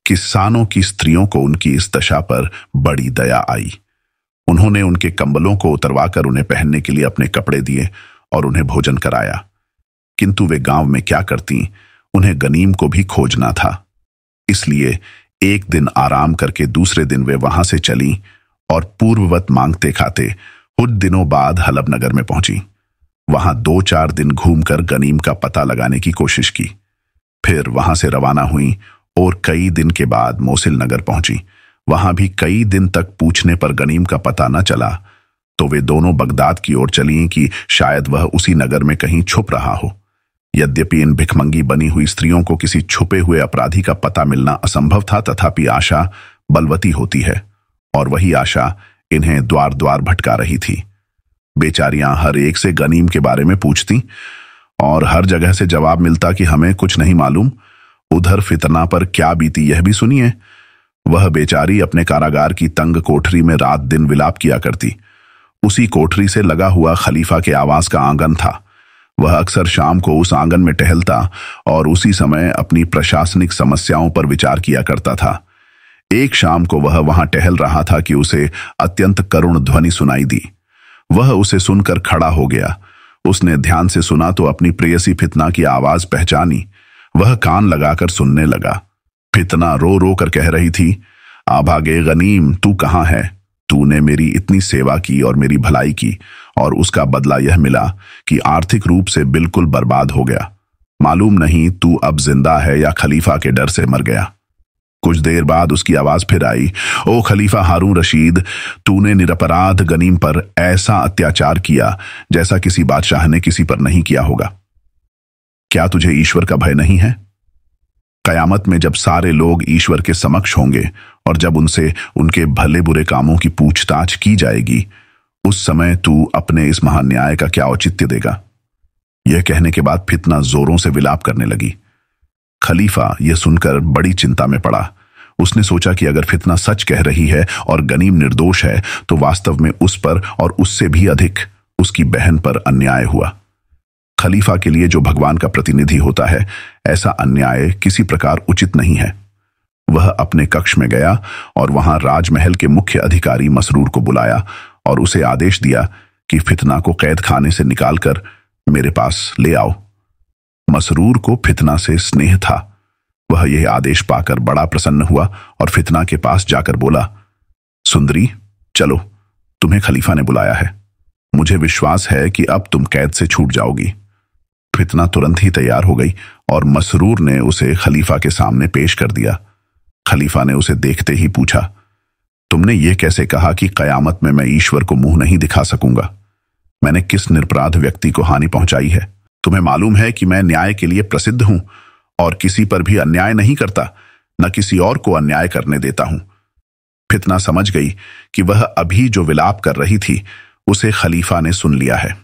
किसानों की स्त्रियों को उनकी इस दशा पर बड़ी दया आई। उन्होंने उनके कंबलों को उतरवाकर उन्हें पहनने के लिए अपने कपड़े दिए और उन्हें भोजन कराया। किंतु वे गांव में क्या करती, उन्हें गनीम को भी खोजना था। इसलिए एक दिन आराम करके दूसरे दिन वे वहां से चली और पूर्ववत मांगते खाते कुछ दिनों बाद हलब नगर में पहुंची। वहां 2-4 दिन घूमकर गनीम का पता लगाने की कोशिश की। फिर वहां से रवाना हुई और कई दिन के बाद मोसिल नगर पहुंची। वहां भी कई दिन तक पूछने पर गनीम का पता न चला, तो वे दोनों बगदाद की ओर चली कि शायद वह उसी नगर में कहीं छुप रहा हो। यद्यपि इन भिखमंगी बनी हुई स्त्रियों को किसी छुपे हुए अपराधी का पता मिलना असंभव था, तथापि आशा बलवती होती है और वही आशा इन्हें द्वार द्वार भटका रही थी। बेचारियां हर एक से गनीम के बारे में पूछती और हर जगह से जवाब मिलता कि हमें कुछ नहीं मालूम। उधर फितना पर क्या बीती यह भी सुनिए। वह बेचारी अपने कारागार की तंग कोठरी में रात दिन विलाप किया करती। उसी कोठरी से लगा हुआ खलीफा के आवास का आंगन था। वह अक्सर शाम को उस आंगन में टहलता और उसी समय अपनी प्रशासनिक समस्याओं पर विचार किया करता था। एक शाम को वह वहां टहल रहा था कि उसे अत्यंत करुण ध्वनि सुनाई दी। वह उसे सुनकर खड़ा हो गया। उसने ध्यान से सुना तो अपनी प्रेयसी फितना की आवाज पहचानी। वह कान लगाकर सुनने लगा। फितना रो रो कर कह रही थी, आभागे गनीम, तू कहाँ है? तूने मेरी इतनी सेवा की और मेरी भलाई की, और उसका बदला यह मिला कि आर्थिक रूप से बिल्कुल बर्बाद हो गया। मालूम नहीं तू अब जिंदा है या खलीफा के डर से मर गया। कुछ देर बाद उसकी आवाज फिर आई, ओ खलीफा हारून रशीद, तूने निरपराध गनीम पर ऐसा अत्याचार किया जैसा किसी बादशाह ने किसी पर नहीं किया होगा। क्या तुझे ईश्वर का भय नहीं है? कयामत में जब सारे लोग ईश्वर के समक्ष होंगे और जब उनसे उनके भले बुरे कामों की पूछताछ की जाएगी, उस समय तू अपने इस महान न्याय का क्या औचित्य देगा? यह कहने के बाद फितना जोरों से विलाप करने लगी। खलीफा यह सुनकर बड़ी चिंता में पड़ा। उसने सोचा कि अगर फितना सच कह रही है और गनीम निर्दोष है, तो वास्तव में उस पर और उससे भी अधिक उसकी बहन पर अन्याय हुआ। खलीफा के लिए जो भगवान का प्रतिनिधि होता है, ऐसा अन्याय किसी प्रकार उचित नहीं है। वह अपने कक्ष में गया और वहां राजमहल के मुख्य अधिकारी मसरूर को बुलाया और उसे आदेश दिया कि फितना को कैद खाने से निकालकर मेरे पास ले आओ। मसरूर को फितना से स्नेह था। वह यह आदेश पाकर बड़ा प्रसन्न हुआ और फितना के पास जाकर बोला, सुंदरी, चलो, तुम्हें खलीफा ने बुलाया है। मुझे विश्वास है कि अब तुम कैद से छूट जाओगी। फितना तुरंत ही तैयार हो गई और मसरूर ने उसे खलीफा के सामने पेश कर दिया। खलीफा ने उसे देखते ही पूछा, तुमने ये कैसे कहा कि कयामत में मैं ईश्वर को मुंह नहीं दिखा सकूंगा? मैंने किस निरपराध व्यक्ति को हानि पहुंचाई है? तुम्हें मालूम है कि मैं न्याय के लिए प्रसिद्ध हूं और किसी पर भी अन्याय नहीं करता, न किसी और को अन्याय करने देता हूं। फितना समझ गई कि वह अभी जो विलाप कर रही थी उसे खलीफा ने सुन लिया है।